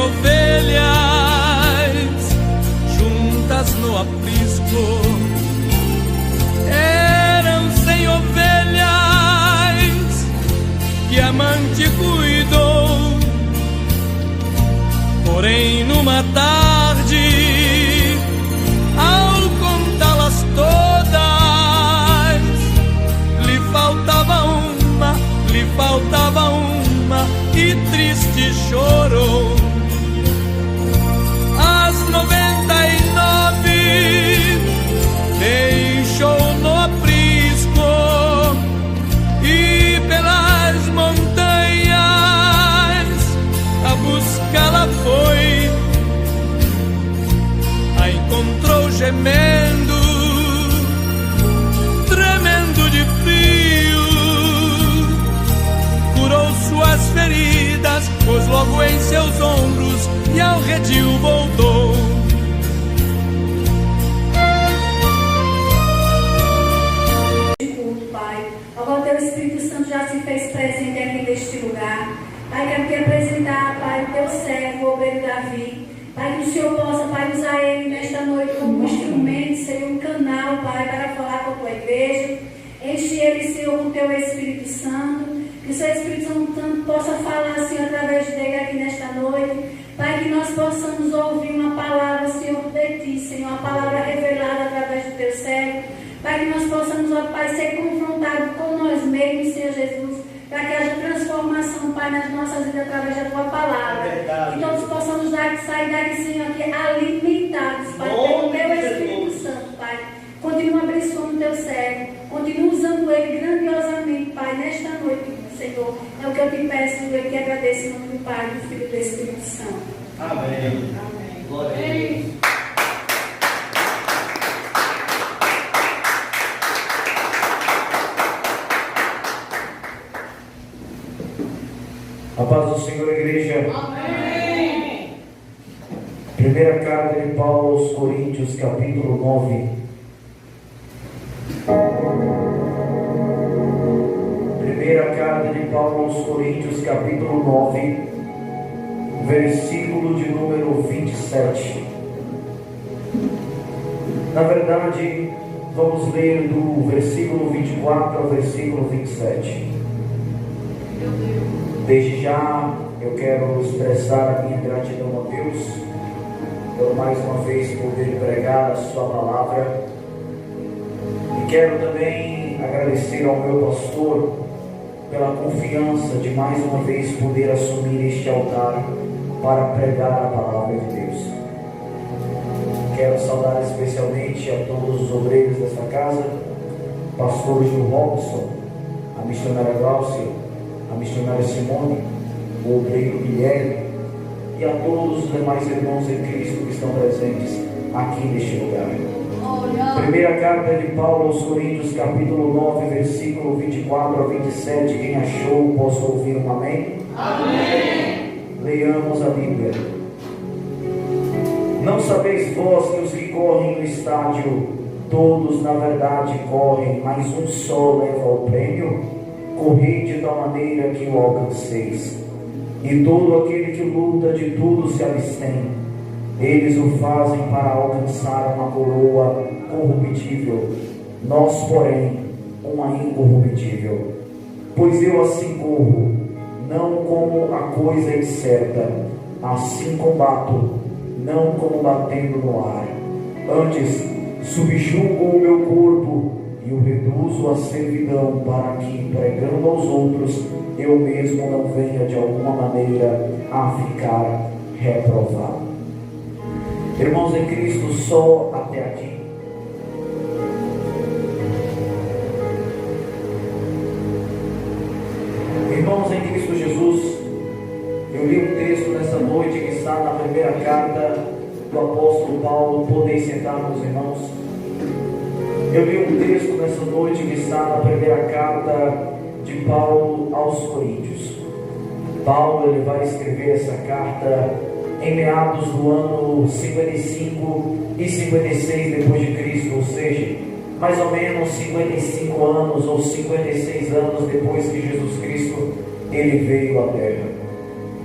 ovelhas juntas no aprisco. Eram 100 ovelhas que a amante cuidou. Porém, numa tarde, ao contá-las todas, lhe faltava uma e triste chorou. As 99 deixou no aprisco e pelas montanhas a buscá-la foi. A encontrou gemendo, tremendo de frio, curou suas feridas, pôs logo em seus ombros e ao redil voltou. Pai, agora o teu Espírito Santo já se fez presente aqui neste lugar. Pai, quero te apresentar, Pai, o teu servo, o obreiro Davi. Pai, que o Senhor possa, Pai, usar ele nesta noite como um instrumento, Senhor, um canal, Pai, para falar com a tua igreja. Enche ele, Senhor, com o teu Espírito Santo. Que o seu Espírito Santo possa falar, Senhor, através dele aqui nesta noite. Pai, que nós possamos ouvir uma palavra, Senhor, de ti, Senhor, uma palavra revelada através do teu servo. Pai, que nós possamos, ó Pai, ser confrontados com nós mesmos, Senhor Jesus, para que haja transformação, Pai, nas nossas vidas através da tua palavra. Que todos possamos sair daqui, Senhor, aqui alimentados, Pai, pelo teu Espírito Santo, Pai. Continua abençoando o teu servo, continua usando ele grandiosamente, Pai, nesta noite, Senhor. É o que eu te peço, eu te agradeço em nome do Pai, do Filho e do Espírito Santo. Amém. Amém. Glória a Deus. A paz do Senhor, igreja. Amém. Primeira carta de Paulo aos Coríntios, capítulo 9. Primeira carta de Paulo aos Coríntios, capítulo 9, versículo de número 27. Na verdade, vamos ler do versículo 24 ao versículo 27. Desde já eu quero expressar a minha gratidão a Deus por mais uma vez poder pregar a sua palavra, e quero também agradecer ao meu pastor pela confiança de mais uma vez poder assumir este altar para pregar a palavra de Deus. Quero saudar especialmente a todos os obreiros desta casa, pastor Gil Robson, a missionária Glaucia, a missionária Simone, o obreiro Guilherme e a todos os demais irmãos em Cristo que estão presentes aqui neste lugar. Primeira carta de Paulo aos Coríntios, capítulo 9, versículo 24 a 27. Quem achou, posso ouvir um amém? Amém. Leiamos a Bíblia. Não sabeis vós que os que correm no estádio, todos na verdade correm, mas um só leva o prêmio? Correi de tal maneira que o alcanceis. E todo aquele que luta de tudo se abstém. Eles o fazem para alcançar uma coroa corruptível, nós, porém, uma incorruptível. Pois eu assim corro, não como a coisa incerta, assim combato, não como batendo no ar. Antes, subjugo o meu corpo e o reduzo à servidão, para que, pregando aos outros, eu mesmo não venha de alguma maneira a ficar reprovado. Irmãos em Cristo, só até aqui. Irmãos em Cristo Jesus, eu li um texto nessa noite que está na primeira carta do apóstolo Paulo. Podem sentar, meus irmãos. Eu li um texto nessa noite que está na primeira carta de Paulo aos Coríntios. Paulo, ele vai escrever essa carta em meados do ano 55 e 56 depois de Cristo, ou seja, mais ou menos 55 anos ou 56 anos depois que Jesus Cristo ele veio à terra.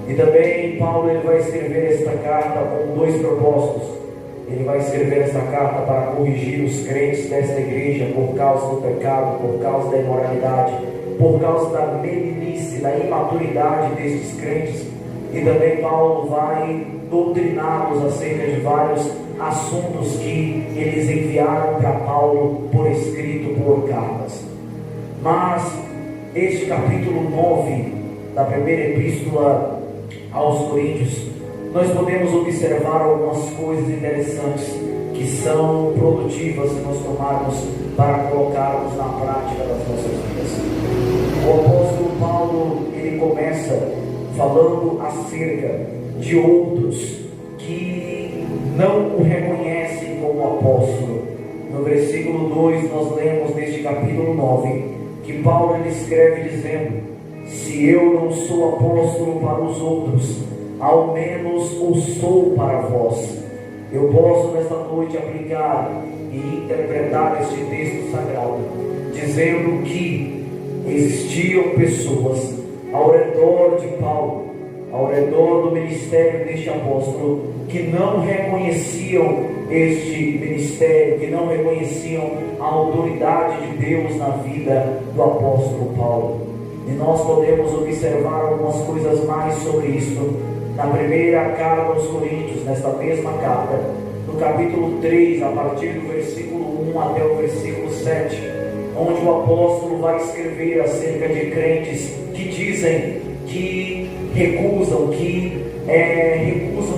E também Paulo ele vai escrever esta carta com dois propósitos. Ele vai escrever esta carta para corrigir os crentes desta igreja por causa do pecado, por causa da imoralidade, por causa da meninice, da imaturidade destes crentes. E também Paulo vai doutriná-los acerca de vários assuntos que eles enviaram para Paulo por escrito, por cartas. Mas este capítulo 9 da primeira epístola aos Coríntios, nós podemos observar algumas coisas interessantes que são produtivas se nós tomarmos para colocarmos na prática das nossas vidas. O apóstolo Paulo, ele começa falando acerca de outros que não o reconhecem como apóstolo. No versículo 2 nós lemos neste capítulo 9 que Paulo ele escreve dizendo: se eu não sou apóstolo para os outros, ao menos o sou para vós. Eu posso nesta noite aplicar e interpretar este texto sagrado, dizendo que existiam pessoas ao redor de Paulo, ao redor do ministério deste apóstolo, que não reconheciam este ministério, que não reconheciam a autoridade de Deus na vida do apóstolo Paulo. E nós podemos observar algumas coisas mais sobre isso na primeira carta aos Coríntios, nesta mesma carta, no capítulo 3, a partir do versículo 1 até o versículo 7, onde o apóstolo vai escrever acerca de crentes que dizem que recusam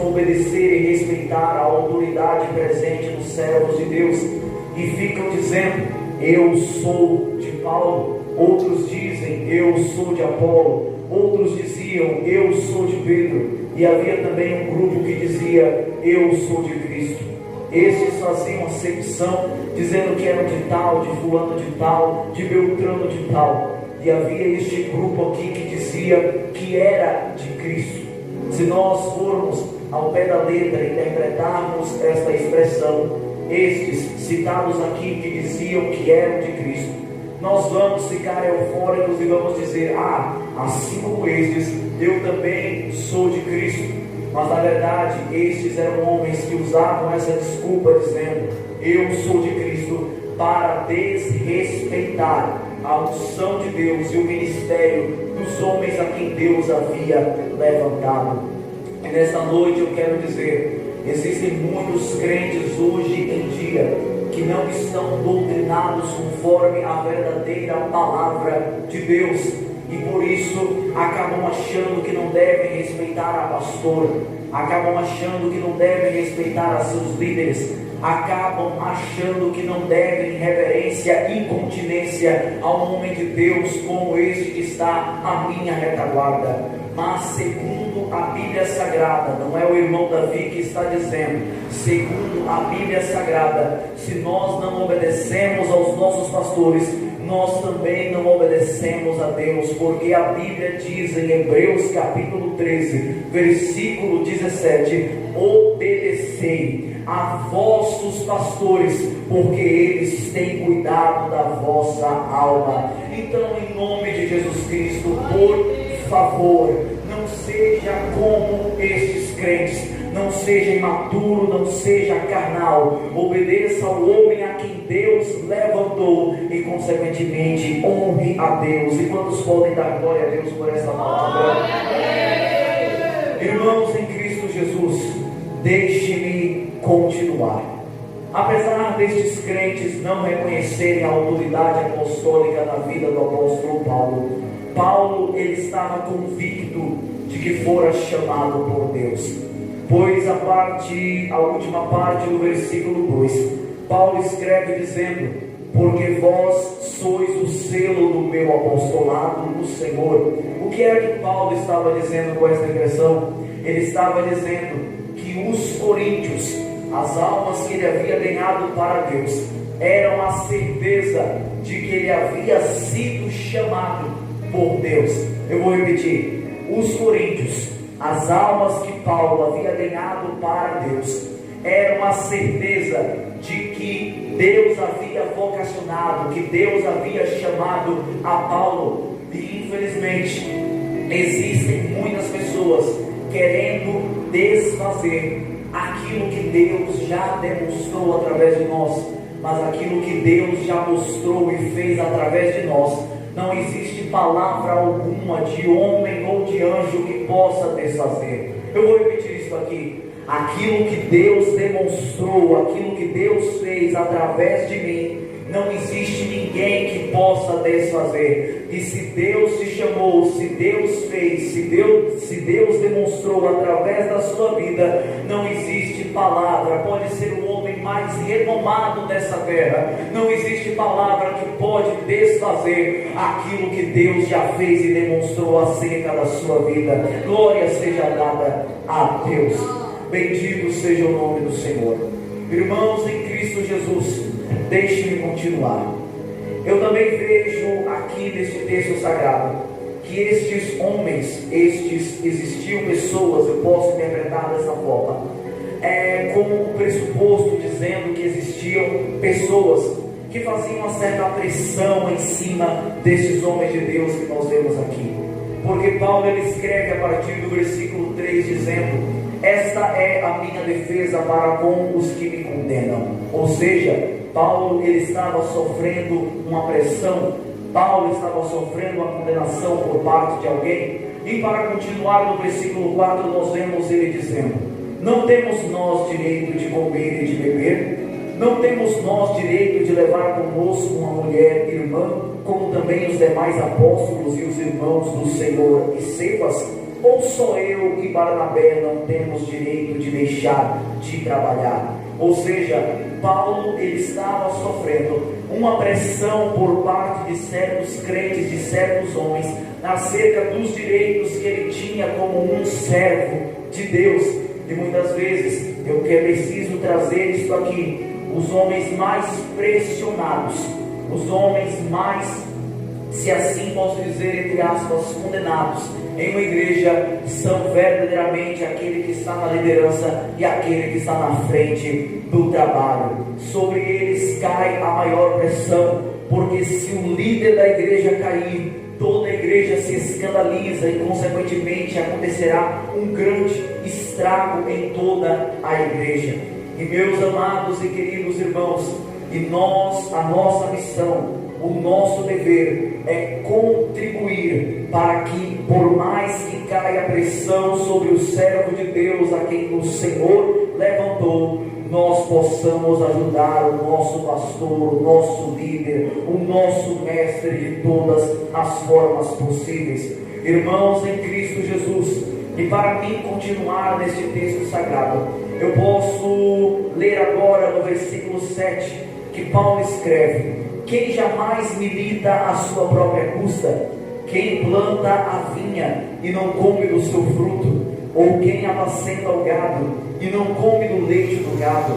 obedecer e respeitar a autoridade presente nos servos de Deus, e ficam dizendo: eu sou de Paulo. Outros dizem: eu sou de Apolo. Outros diziam: eu sou de Pedro. E havia também um grupo que dizia: eu sou de Cristo. Estes faziam acepção, dizendo que eram de tal, de fulano de tal, de Beltrano de tal. E havia este grupo aqui que dizia que era de Cristo. Se nós formos ao pé da letra e interpretarmos esta expressão, estes citados aqui que diziam que eram de Cristo, nós vamos ficar eufóricos e vamos dizer: assim como estes, eu também sou de Cristo. Mas na verdade, estes eram homens que usavam essa desculpa dizendo: eu sou de Cristo, para desrespeitar a unção de Deus e o ministério dos homens a quem Deus havia levantado. E nesta noite eu quero dizer: existem muitos crentes hoje em dia que não estão doutrinados conforme a verdadeira palavra de Deus, e por isso acabam achando que não devem respeitar a pastora, acabam achando que não devem respeitar a seus líderes, acabam achando que não devem reverência e incontinência ao homem de Deus como este que está à minha retaguarda. Mas segundo a Bíblia Sagrada, não é o irmão Davi que está dizendo, segundo a Bíblia Sagrada, se nós não obedecemos aos nossos pastores, nós também não obedecemos a Deus, porque a Bíblia diz em Hebreus capítulo 13, versículo 17: obedecei a vossos pastores, porque eles têm cuidado da vossa alma. Então, em nome de Jesus Cristo, por favor, não seja como estes crentes, não seja imaturo, não seja carnal, obedeça ao homem a quem Deus levantou e consequentemente honre a Deus. E quantos podem dar glória a Deus por esta palavra? Irmãos em Cristo Jesus, deixe-me continuar. Apesar destes crentes não reconhecerem a autoridade apostólica na vida do apóstolo Paulo, ele estava convicto de que fora chamado por Deus, pois a última parte do versículo 2, Paulo escreve dizendo: porque vós sois o selo do meu apostolado no Senhor. O que era que Paulo estava dizendo com esta expressão? Ele estava dizendo que os coríntios, as almas que ele havia ganhado para Deus, eram a certeza de que ele havia sido chamado por Deus. Eu vou repetir: os coríntios, as almas que Paulo havia ganhado para Deus, eram a certeza de que Deus havia vocacionado, que Deus havia chamado a Paulo. E infelizmente existem muitas pessoas pessoas querendo desfazer aquilo que Deus já demonstrou através de nós, mas aquilo que Deus já mostrou e fez através de nós. Não existe palavra alguma de homem ou de anjo que possa desfazer. Eu vou repetir isso aqui. Aquilo que Deus demonstrou, aquilo que Deus fez através de mim, não existe ninguém que possa desfazer. E se Deus te chamou, se Deus fez, se Deus demonstrou através da sua vida, não existe palavra. Pode ser o homem mais renomado dessa terra, não existe palavra que pode desfazer aquilo que Deus já fez e demonstrou acerca da sua vida. Glória seja dada a Deus. Bendito seja o nome do Senhor. Irmãos em Cristo Jesus, deixe-me continuar. Eu também vejo aqui neste texto sagrado que estes homens, existiam pessoas, eu posso interpretar dessa forma, como um pressuposto dizendo que existiam pessoas que faziam uma certa pressão em cima desses homens de Deus que nós vemos aqui. Porque Paulo ele escreve a partir do versículo 3 dizendo: esta é a minha defesa para com os que me condenam. Ou seja, Paulo ele estava sofrendo uma pressão, Paulo estava sofrendo uma condenação por parte de alguém. E para continuar no versículo 4 nós vemos ele dizendo: não temos nós direito de comer e de beber? Não temos nós direito de levar conosco uma mulher irmã, como também os demais apóstolos e os irmãos do Senhor e Cefas? Ou só eu e Barnabé não temos direito de deixar de trabalhar? Ou seja, Paulo ele estava sofrendo uma pressão por parte de certos crentes, de certos homens, acerca dos direitos que ele tinha como um servo de Deus. E muitas vezes eu preciso trazer isso aqui: os homens mais pressionados, os homens mais, se assim posso dizer, entre aspas, condenados em uma igreja, são verdadeiramente aquele que está na liderança e aquele que está na frente do trabalho. Sobre eles cai a maior pressão, porque se o líder da igreja cair, toda a igreja se escandaliza e consequentemente acontecerá um grande estrago em toda a igreja. E meus amados e queridos irmãos, a nossa missão, o nosso dever é contribuir para que, por mais que caia pressão sobre o servo de Deus a quem o Senhor levantou, nós possamos ajudar o nosso pastor, o nosso líder, o nosso mestre de todas as formas possíveis. Irmãos em Cristo Jesus, e para mim continuar neste texto sagrado, eu posso ler agora no versículo 7, que Paulo escreve: quem jamais milita a sua própria custa? Quem planta a vinha e não come do seu fruto? Ou quem apacenta o gado e não come do leite do gado?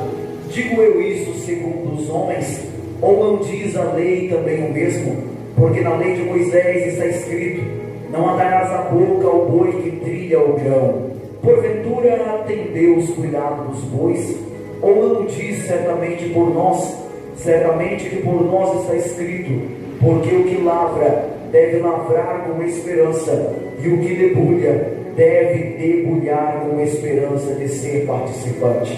Digo eu isso segundo os homens? Ou não diz a lei também o mesmo? Porque na lei de Moisés está escrito: não atarás a boca ao boi que trilha o grão. Porventura tem Deus cuidado dos bois? Ou não diz certamente por nós? Certamente que por nós está escrito: porque o que lavra deve lavrar com esperança, e o que debulha deve debulhar com esperança de ser participante.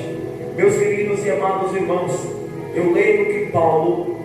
Meus queridos e amados irmãos, eu leio que Paulo,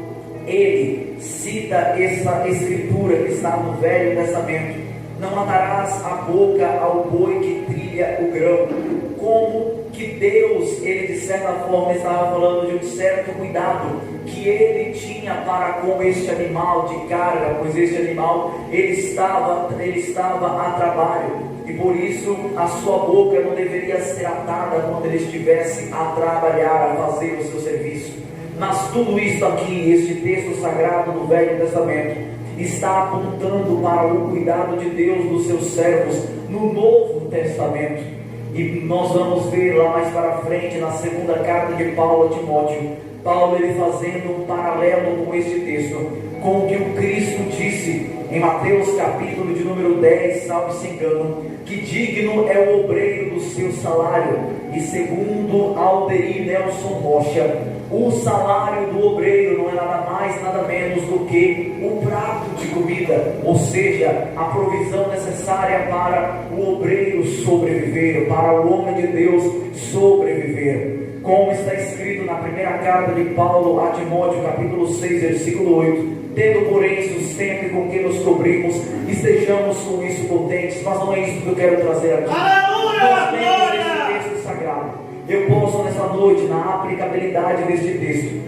ele cita essa escritura que está no Velho Testamento: não atarás a boca ao boi que trilha o grão. Como que Deus, ele de certa forma estava falando de um certo cuidado que ele tinha para com este animal de carga, pois este animal ele estava a trabalho, e por isso a sua boca não deveria ser atada quando ele estivesse a trabalhar, a fazer o seu serviço. Mas tudo isso aqui, este texto sagrado do Velho Testamento, está apontando para o cuidado de Deus dos seus servos no Novo Testamento. E nós vamos ver lá mais para frente, na segunda carta de Paulo a Timóteo, Paulo ele fazendo um paralelo com este texto, com o que o Cristo disse em Mateus capítulo de número 10, salve se engano, que digno é o obreiro do seu salário. E segundo Aldeir Nelson Rocha, o salário do obreiro não é nada mais, nada menos do que o prato de comida, ou seja, a provisão necessária para o obreiro sobreviver, para o homem de Deus sobreviver. Como está escrito na primeira carta de Paulo a Timóteo, capítulo 6, versículo 8: tendo, porém, sustento com que nos cobrimos, estejamos com isso contentes. Mas não é isso que eu quero trazer aqui. Nós temos esse texto sagrado. Eu posso nessa noite, na aplicabilidade deste texto,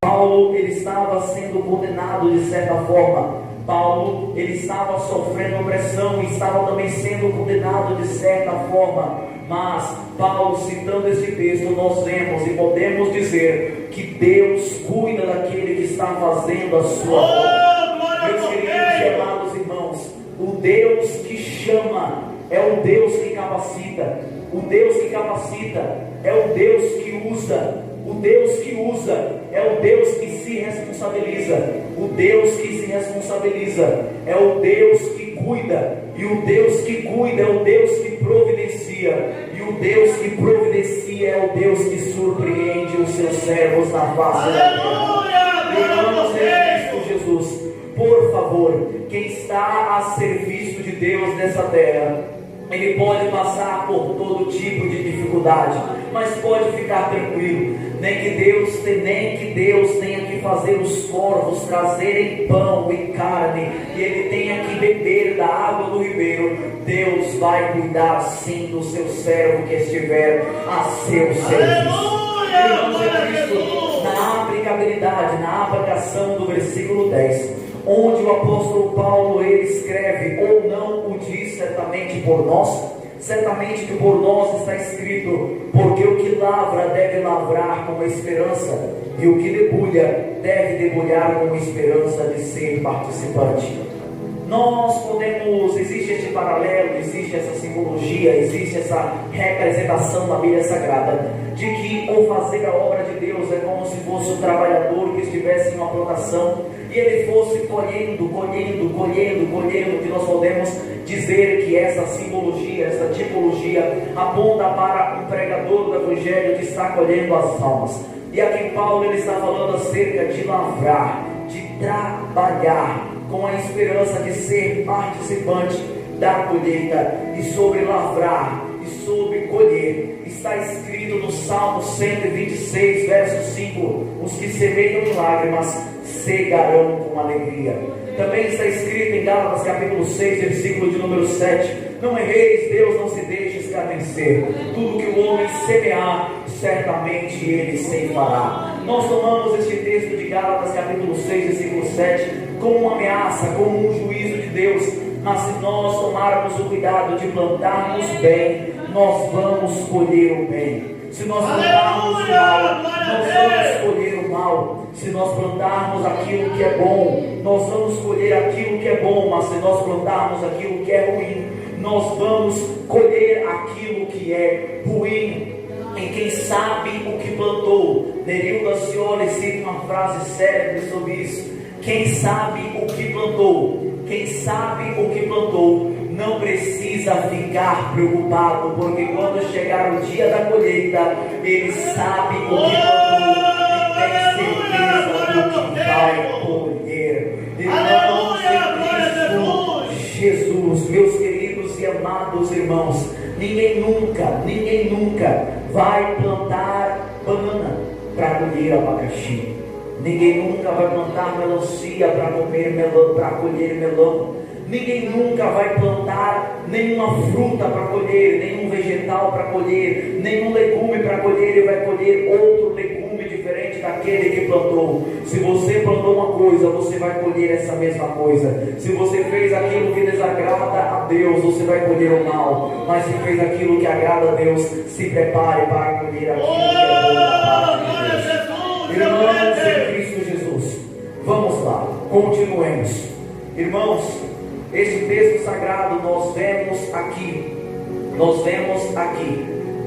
Paulo, ele estava sendo condenado de certa forma. Paulo, ele estava sofrendo opressão e estava também sendo condenado de certa forma. Mas Paulo, citando este texto, nós vemos e podemos dizer que Deus cuida daquele que está fazendo a sua obra. Meus queridos e amados irmãos, o Deus que chama é o Deus que capacita. O Deus que capacita é o Deus que usa. O Deus que usa é o Deus que se responsabiliza. O Deus que se responsabiliza é o Deus que cuida. E o Deus que cuida é o Deus que providencia. E o Deus que providencia é o Deus que surpreende os seus servos na face da terra. Irmãos em Cristo Jesus, por favor, quem está a serviço de Deus nessa terra, ele pode passar por todo tipo de dificuldade, mas pode ficar tranquilo. Nem que Deus tenha que fazer os corvos trazerem pão e carne, e ele tenha que beber da água do ribeiro. Deus vai cuidar sim do seu servo que estiver a seu serviço. Irmãos em Cristo, na aplicabilidade, na aplicação do versículo 10, onde o apóstolo Paulo, ele escreve: ou não o diz certamente por nós. Certamente que por nós está escrito: porque o que lavra deve lavrar com esperança, e o que debulha deve debulhar com esperança de ser participante. Nós podemos, existe este paralelo, existe essa simbologia, existe essa representação na Bíblia Sagrada, de que ao fazer a obra de Deus é como se fosse um trabalhador que estivesse em uma plantação e ele fosse colhendo, que nós podemos dizer que essa simbologia, essa tipologia aponta para um pregador do Evangelho que está colhendo as almas. E aqui Paulo, ele está falando acerca de lavrar, de trabalhar, com a esperança de ser participante da colheita. E sobre lavrar e sobre colher, está escrito no Salmo 126, verso 5: os que semeiam em lágrimas cegarão com alegria. Também está escrito em Gálatas capítulo 6, versículo de número 7: não erreis, Deus não se deixe escarnecer. Tudo que o homem semear, certamente ele ceifará. Nós tomamos este texto de Gálatas capítulo 6, versículo 7 como uma ameaça, como um juízo de Deus. Mas se nós tomarmos o cuidado de plantarmos bem, nós vamos colher o bem. Se nós plantarmos o mal, nós vamos colher o mal. Se nós plantarmos aquilo que é bom, nós vamos colher aquilo que é bom. Mas se nós plantarmos aquilo que é ruim, nós vamos colher aquilo que é ruim. E quem sabe o que plantou, Nerilda Cioli cita uma frase célebre sobre isso: quem sabe o que plantou, quem sabe o que plantou, não precisa ficar preocupado, porque quando chegar o dia da colheita, ele sabe o que plantou e tem certeza do que vai colher. Irmãos em Cristo Jesus, meus queridos e amados irmãos, ninguém nunca vai plantar banana para colher abacaxi. Ninguém nunca vai plantar melancia para colher melão. Ninguém nunca vai plantar nenhuma fruta para colher, nenhum vegetal para colher, nenhum legume para colher. Ele vai colher outro legume diferente daquele que plantou. Se você plantou uma coisa, você vai colher essa mesma coisa. Se você fez aquilo que desagrada a Deus, você vai colher o mal. Mas se fez aquilo que agrada a Deus, se prepare para colher aquilo que é bom da parte de Deus. Irmãos em Cristo Jesus, vamos lá, continuemos. Irmãos, este texto sagrado nós vemos aqui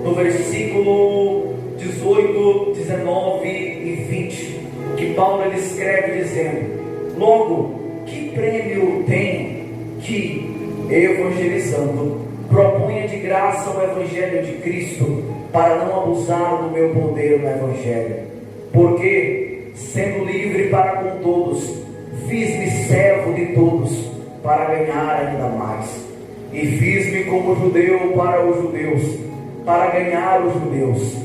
no versículo 18, 19 e 20, que Paulo ele escreve dizendo: logo, que prêmio tem que, evangelizando, proponha de graça o Evangelho de Cristo, para não abusar do meu poder no Evangelho? Porque, sendo livre para com todos, fiz-me servo de todos, para ganhar ainda mais. e fiz-me como judeu para os judeus, para ganhar os judeus,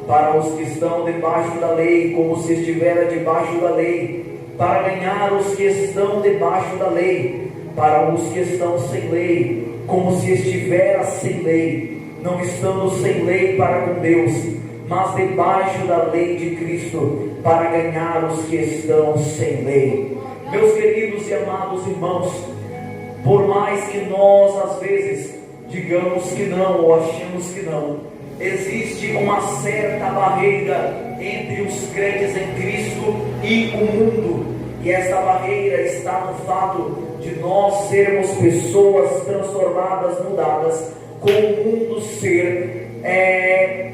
para os que estão debaixo da lei, como se estivera debaixo da lei, para ganhar os que estão debaixo da lei, para os que estão sem lei, como se estivera sem lei, não estando sem lei para com Deus, mas debaixo da lei de Cristo, para ganhar os que estão sem lei. Meus queridos e amados irmãos, por mais que nós às vezes digamos que não, ou achemos que não, existe uma certa barreira entre os crentes em Cristo e o mundo, e esta barreira está no fato de nós sermos pessoas transformadas, mudadas, com o mundo ser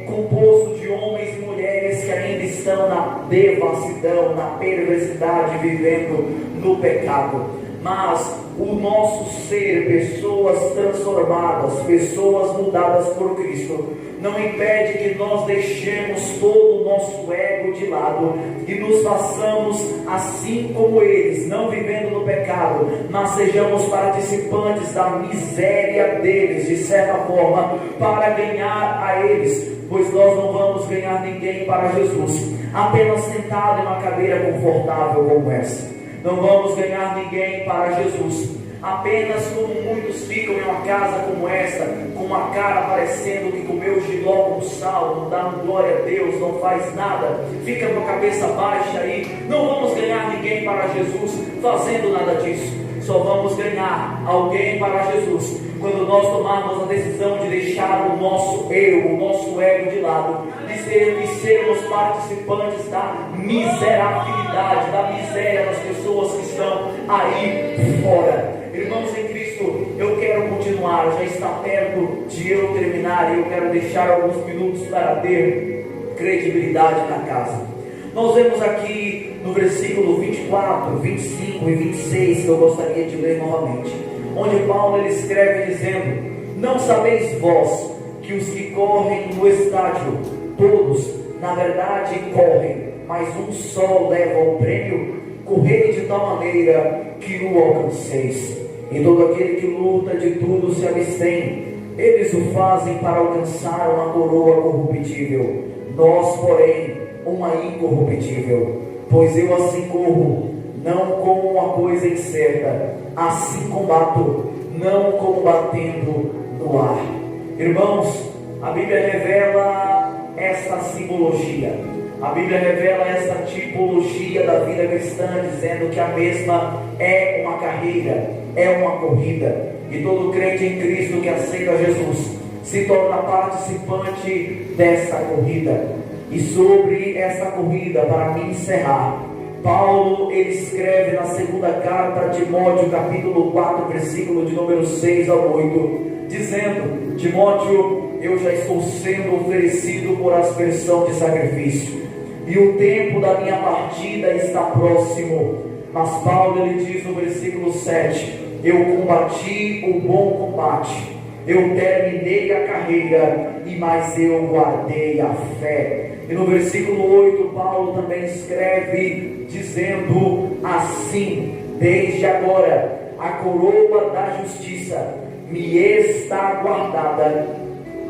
composto de homens e mulheres que ainda estão na devassidão, na perversidade, vivendo no pecado. Mas o nosso ser, pessoas transformadas, pessoas mudadas por Cristo, não impede que nós deixemos todo o nosso ego de lado e nos façamos assim como eles, não vivendo no pecado, mas sejamos participantes da miséria deles, de certa forma, para ganhar a eles, pois nós não vamos ganhar ninguém para Jesus apenas sentado em uma cadeira confortável como essa. Não vamos ganhar ninguém para Jesus apenas como muitos ficam em uma casa como essa, com uma cara parecendo que comeu giló com sal, não dá glória a Deus, não faz nada, fica com a cabeça baixa aí. Não vamos ganhar ninguém para Jesus fazendo nada disso. Só vamos ganhar alguém para Jesus quando nós tomarmos a decisão de deixar o nosso eu, o nosso ego de lado e sermos participantes da miserabilidade, da miséria das pessoas que estão aí fora. Irmãos em Cristo, eu quero continuar, já está perto de eu terminar e eu quero deixar alguns minutos para ter credibilidade na casa. Nós vemos aqui no versículo 24, 25 e 26, que eu gostaria de ler novamente, onde Paulo ele escreve dizendo: não sabeis vós que os que correm no estádio, todos na verdade correm, mas um só leva o prêmio? Correi de tal maneira que o alcanceis. E todo aquele que luta de tudo se abstém. Eles o fazem para alcançar uma coroa corruptível, nós porém uma incorruptível. Pois eu assim corro, não como uma coisa incerta, assim combato, não como batendo no ar. Irmãos, a Bíblia revela essa simbologia, a Bíblia revela essa tipologia da vida cristã, dizendo que a mesma é uma carreira, é uma corrida, e todo crente em Cristo que aceita Jesus se torna participante dessa corrida. E sobre essa corrida, para me encerrar, Paulo ele escreve na segunda carta a Timóteo, capítulo 4, versículo de número 6 ao 8, dizendo: Timóteo, eu já estou sendo oferecido por aspersão de sacrifício, e o tempo da minha partida está próximo. Mas Paulo ele diz no versículo 7: eu combati o bom combate, eu terminei a carreira, e mais eu guardei a fé. E no versículo 8, Paulo também escreve dizendo assim: desde agora a coroa da justiça me está guardada,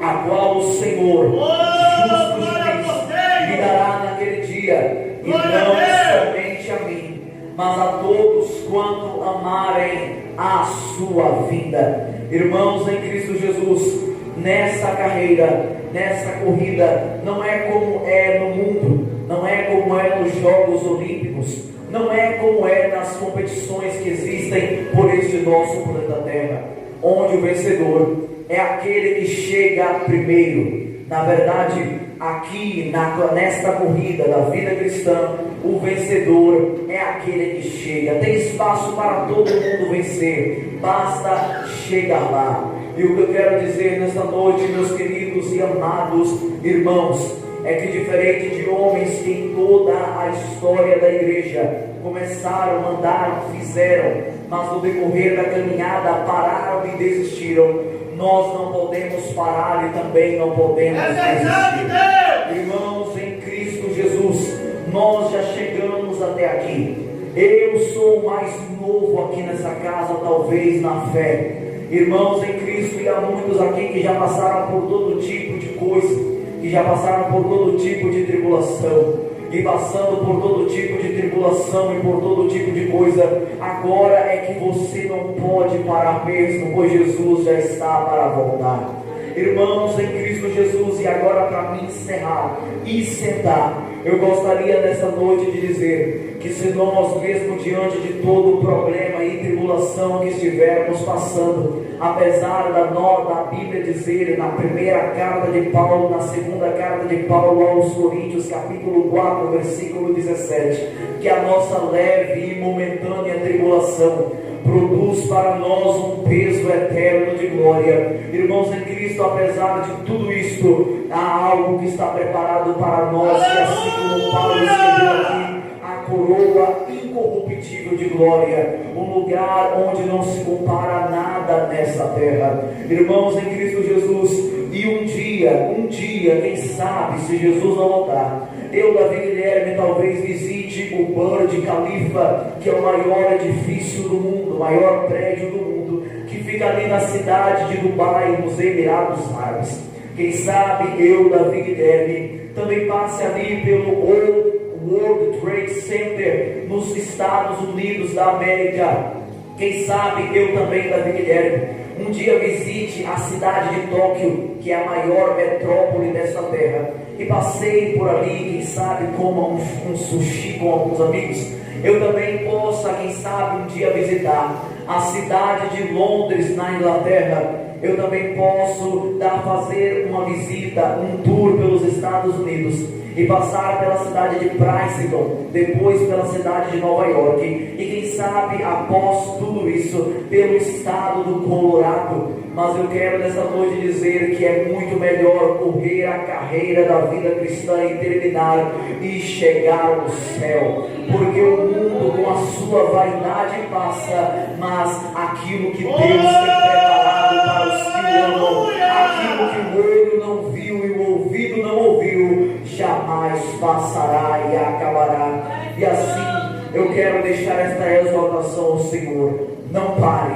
a qual o Senhor, justo juiz, me dará naquele dia, e não somente a mim, mas a todos quanto amarem a sua vida. Irmãos em Cristo Jesus, nessa carreira, nessa corrida, não é como é no mundo, não é como é nos Jogos Olímpicos, não é como é nas competições que existem por este nosso planeta Terra, onde o vencedor é aquele que chega primeiro. Na verdade, aqui nesta corrida da vida cristã, o vencedor é aquele que chega. Tem espaço para todo mundo vencer, basta chegar lá. E o que eu quero dizer nesta noite, meus queridos e amados irmãos, é que diferente de homens que em toda a história da igreja começaram, mandaram, fizeram, mas no decorrer da caminhada pararam e desistiram, nós não podemos parar e também não podemos desistir. Irmãos em Cristo Jesus, nós já chegamos até aqui. Eu sou o mais novo aqui nessa casa, talvez na fé. Irmãos em Cristo, e há muitos aqui que já passaram por todo tipo de coisa, que já passaram por todo tipo de tribulação, e passando por todo tipo de tribulação e por todo tipo de coisa, agora é que você não pode parar mesmo, pois Jesus já está para voltar. Irmãos em Cristo Jesus, e agora para me encerrar e sentar, eu gostaria nessa noite de dizer que se nós mesmo diante de todo o problema e tribulação que estivermos passando, apesar da Bíblia dizer na primeira carta de Paulo, na segunda carta de Paulo aos Coríntios, capítulo 4, versículo 17, que a nossa leve e momentânea tribulação produz para nós um peso eterno de glória. Irmãos em Cristo, apesar de tudo isto, há algo que está preparado para nós, e assim como Paulo escreveu aqui, a coroa incorruptível de glória, um lugar onde não se compara a nada nessa terra. Irmãos em Cristo Jesus, e um dia, quem sabe, se Jesus não voltar, eu, Davi Guilherme, talvez visite o Burj Khalifa, que é o maior edifício do mundo, o maior prédio do mundo, que fica ali na cidade de Dubai, nos Emirados Árabes. Quem sabe eu, Davi Guilherme, também passe ali pelo World Trade Center, nos Estados Unidos da América. Quem sabe eu também, Davi Guilherme, um dia visite a cidade de Tóquio, que é a maior metrópole dessa terra, e passei por ali, quem sabe coma um sushi com alguns amigos. Eu também possa, quem sabe, um dia visitar a cidade de Londres, na Inglaterra. Eu também posso fazer uma visita, um tour pelos Estados Unidos, e passar pela cidade de Princeton, depois pela cidade de Nova York, e quem sabe após tudo isso, pelo estado do Colorado. Mas eu quero nessa noite dizer que é muito melhor correr a carreira da vida cristã e terminar e chegar no céu, porque o mundo com a sua vaidade passa, mas aquilo que Deus tem preparado para os que o amam, aquilo que o olho não viu e o ouvido não ouviu, jamais passará e acabará. E assim eu quero deixar esta exortação ao Senhor: não pare,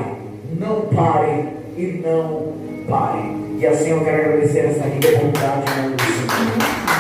não pare e não pare. E assim eu quero agradecer essa rica vontade em nome do Senhor.